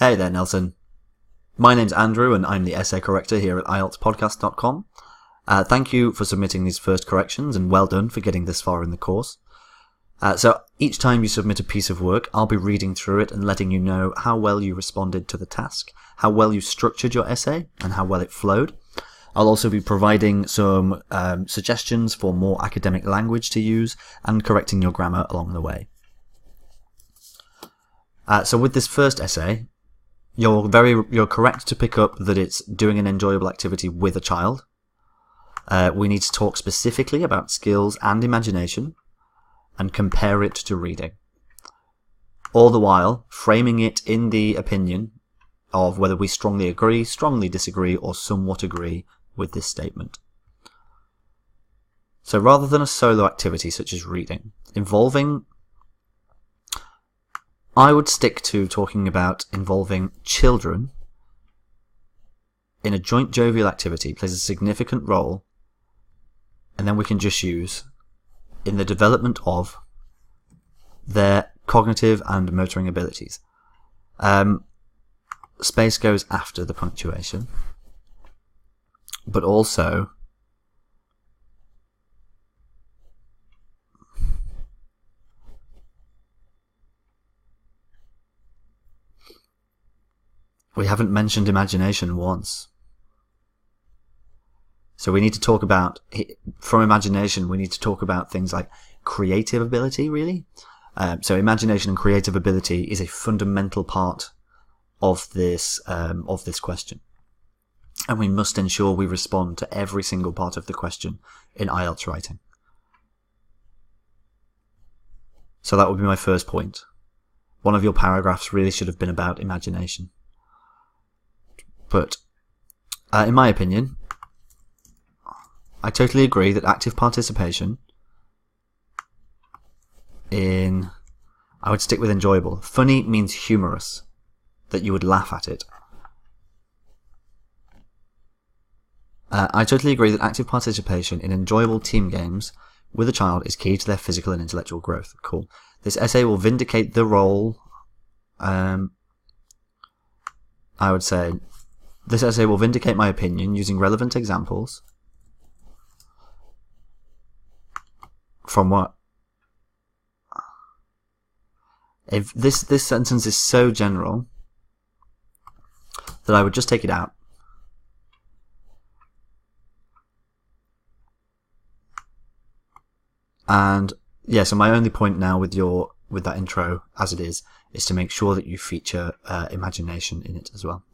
Hey there, Nelson. My name's Andrew, and I'm the essay corrector here at IELTSpodcast.com. Thank you for submitting these first corrections, and well done for getting this far in the course. So each time you submit a piece of work, I'll be reading through it and letting you know how well you responded to the task, how well you structured your essay, and how well it flowed. I'll also be providing some suggestions for more academic language to use and correcting your grammar along the way. So with this first essay, you're correct to pick up that it's doing an enjoyable activity with a child. We need to talk specifically about skills and imagination and compare it to reading. All the while framing it in the opinion of whether we strongly agree, strongly disagree, or somewhat agree with this statement. So rather than a solo activity such as reading, I would stick to talking about involving children in a joint jovial activity plays a significant role, and then we can just use in the development of their cognitive and motoring abilities. Space goes after the punctuation, but also we haven't mentioned imagination once. So we need to talk about, from imagination, we need to talk about things like creative ability, really. So imagination and creative ability is a fundamental part of this question. And we must ensure we respond to every single part of the question in IELTS writing. So that would be my first point. One of your paragraphs really should have been about imagination. But in my opinion, I totally agree that active participation I would stick with enjoyable. Funny means humorous, that you would laugh at it. I totally agree that active participation in enjoyable team games with a child is key to their physical and intellectual growth. Cool. This essay will vindicate the role, I would say, this essay will vindicate my opinion using relevant examples. From what? If this sentence is so general that I would just take it out. And yeah, so my only point now with that intro as it is to make sure that you feature imagination in it as well.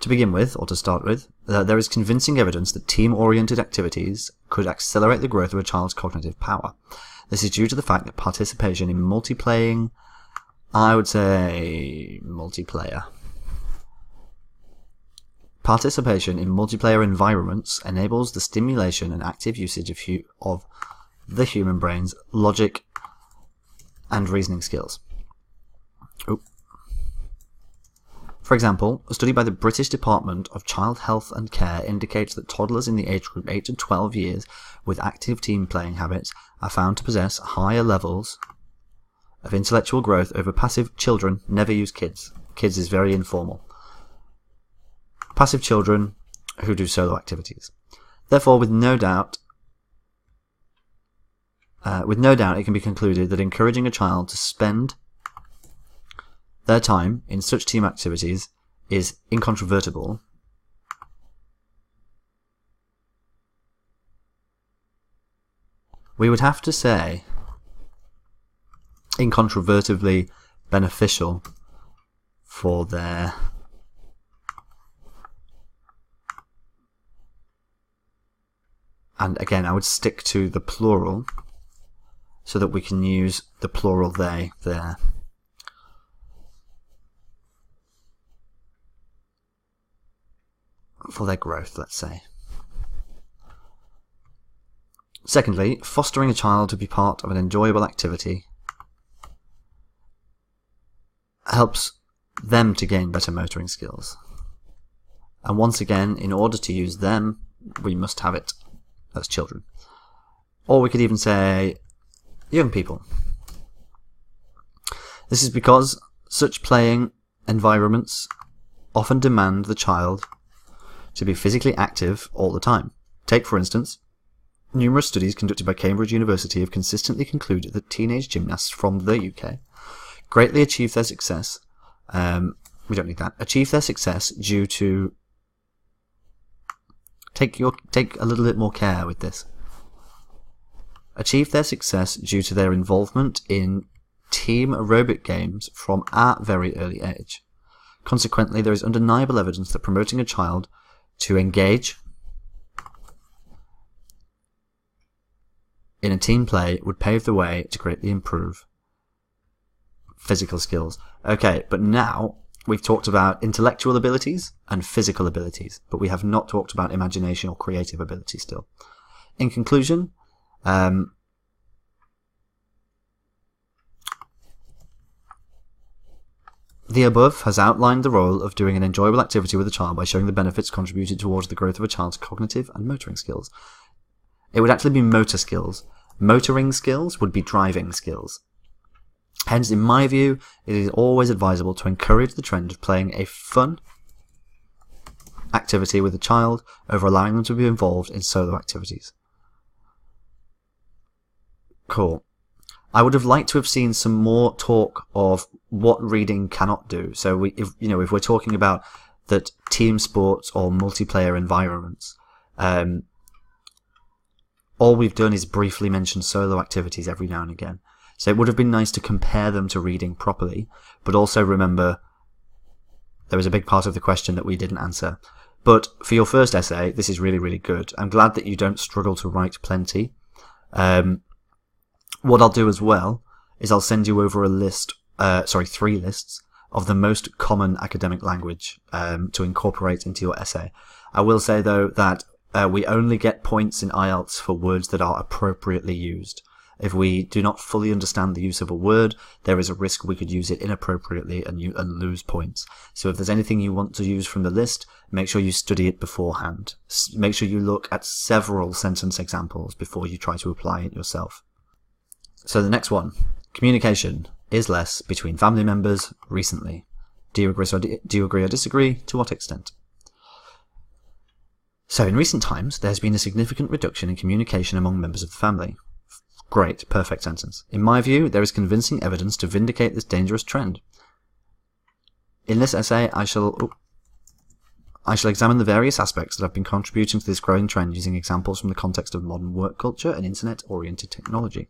To begin with, or to start with, there is convincing evidence that team-oriented activities could accelerate the growth of a child's cognitive power. This is due to the fact that participation in multiplayer environments enables the stimulation and active usage of the human brain's logic and reasoning skills. For example, a study by the British Department of Child Health and Care indicates that toddlers in the age group 8 to 12 years with active team playing habits are found to possess higher levels of intellectual growth over passive children. Never use kids. Kids is very informal. Passive children who do solo activities. Therefore, with no doubt it can be concluded that encouraging a child to spend their time in such team activities is incontrovertible. We would have to say incontrovertibly beneficial for their and again I would stick to the plural so that we can use the plural they there. For their growth, let's say. Secondly, fostering a child to be part of an enjoyable activity helps them to gain better motoring skills. And once again, in order to use them, we must have it as children. Or we could even say young people. This is because such playing environments often demand the child to be physically active all the time. Take, for instance, numerous studies conducted by Cambridge University have consistently concluded that teenage gymnasts from the UK greatly achieve their success. We don't need that. Achieve their success due to... Take a little bit more care with this. Achieve their success due to their involvement in team aerobic games from a very early age. Consequently, there is undeniable evidence that promoting a child to engage in a team play would pave the way to greatly improve physical skills. Okay, but now we've talked about intellectual abilities and physical abilities, but we have not talked about imagination or creative ability still. In conclusion, the above has outlined the role of doing an enjoyable activity with a child by showing the benefits contributed towards the growth of a child's cognitive and motoring skills. It would actually be motor skills. Motoring skills would be driving skills. Hence, in my view, it is always advisable to encourage the trend of playing a fun activity with a child over allowing them to be involved in solo activities. Cool. I would have liked to have seen some more talk of what reading cannot do. So if we're talking about that team sports or multiplayer environments, all we've done is briefly mention solo activities every now and again. So it would have been nice to compare them to reading properly, but also remember there was a big part of the question that we didn't answer. But for your first essay, this is really, really good. I'm glad that you don't struggle to write plenty. What I'll do as well is I'll send you over a 3 lists of the most common academic language to incorporate into your essay. I will say, though, that we only get points in IELTS for words that are appropriately used. If we do not fully understand the use of a word, there is a risk we could use it inappropriately and lose points. So if there's anything you want to use from the list, make sure you study it beforehand. Make sure you look at several sentence examples before you try to apply it yourself. So the next one, communication is less between family members recently. Do you agree or disagree? To what extent? So in recent times, there's been a significant reduction in communication among members of the family. Great, perfect sentence. In my view, there is convincing evidence to vindicate this dangerous trend. In this essay, I shall examine the various aspects that have been contributing to this growing trend using examples from the context of modern work culture and internet-oriented technology.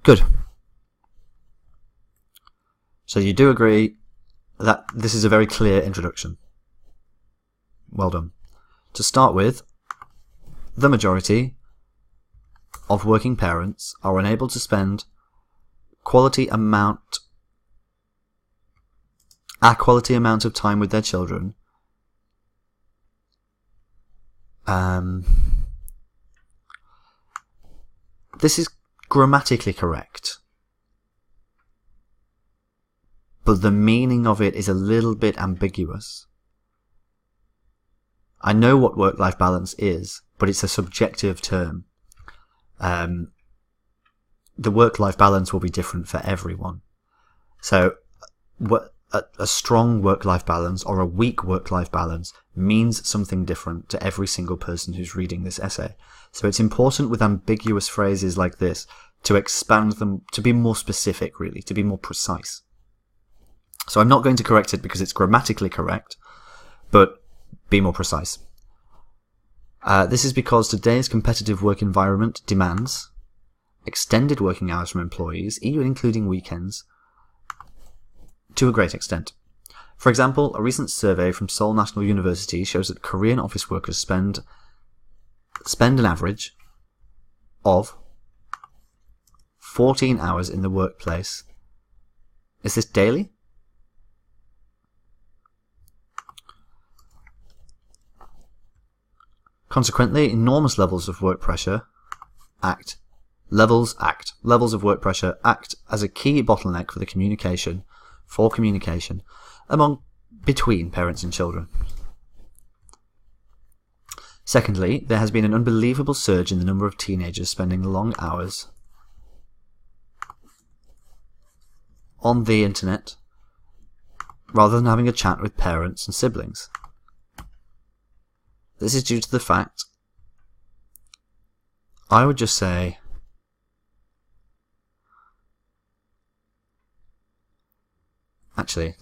Good. So you do agree that this is a very clear introduction. Well done. To start with, the majority of working parents are unable to spend a quality amount of time with their children this is grammatically correct, but the meaning of it is a little bit ambiguous. I know what work-life balance is, but it's a subjective term. The work-life balance will be different for everyone. So a strong work-life balance or a weak work-life balance means something different to every single person who's reading this essay. So it's important with ambiguous phrases like this to expand them, to be more specific, really, to be more precise. So I'm not going to correct it because it's grammatically correct, but be more precise. This is because today's competitive work environment demands extended working hours from employees, even including weekends, to a great extent. For example, a recent survey from Seoul National University shows that Korean office workers spend an average of 14 hours in the workplace. Is this daily? Consequently, enormous levels of work pressure levels of work pressure act as a key bottleneck for communication between parents and children. Secondly, there has been an unbelievable surge in the number of teenagers spending long hours on the internet rather than having a chat with parents and siblings. This is due to the fact, I would just say,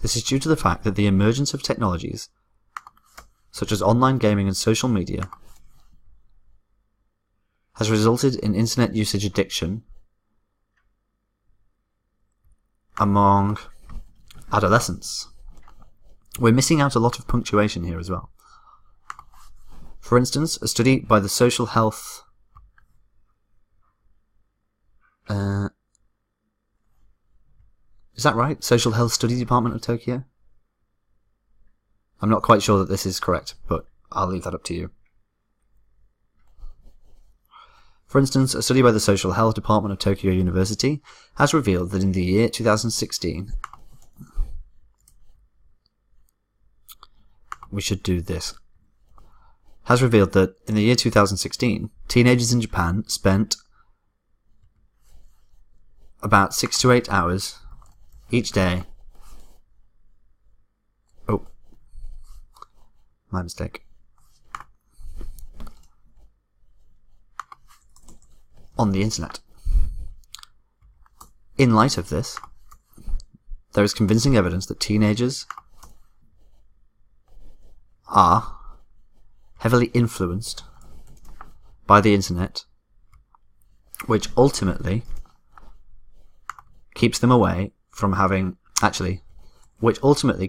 this is due to the fact that the emergence of technologies such as online gaming and social media has resulted in internet usage addiction among adolescents. We're missing out a lot of punctuation here as well. For instance, a study by the Social Health is that right? Social Health Study Department of Tokyo? I'm not quite sure that this is correct, but I'll leave that up to you. For instance, a study by the Social Health Department of Tokyo University has revealed that in the year 2016, teenagers in Japan spent about 6 to 8 hours each day. Oh, my mistake. On the internet. In light of this, there is convincing evidence that teenagers are heavily influenced by the internet, which ultimately keeps them away from having,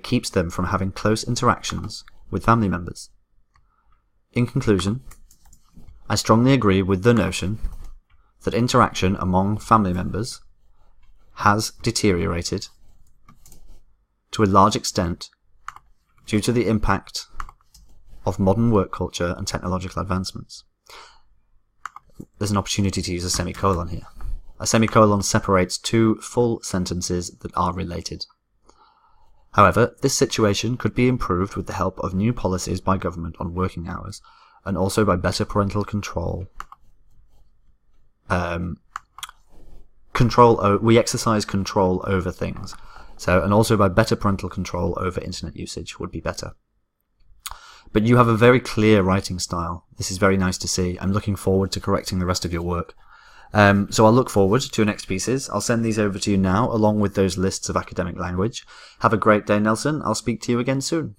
keeps them from having close interactions with family members. In conclusion, I strongly agree with the notion that interaction among family members has deteriorated to a large extent due to the impact of modern work culture and technological advancements. There's an opportunity to use a semicolon here. A semicolon separates two full sentences that are related. However, this situation could be improved with the help of new policies by government on working hours, and also by better parental control. We exercise control over things. And also by better parental control over internet usage would be better. But you have a very clear writing style. This is very nice to see. I'm looking forward to correcting the rest of your work. So I'll look forward to your next pieces. I'll send these over to you now, along with those lists of academic language. Have a great day, Nelson. I'll speak to you again soon.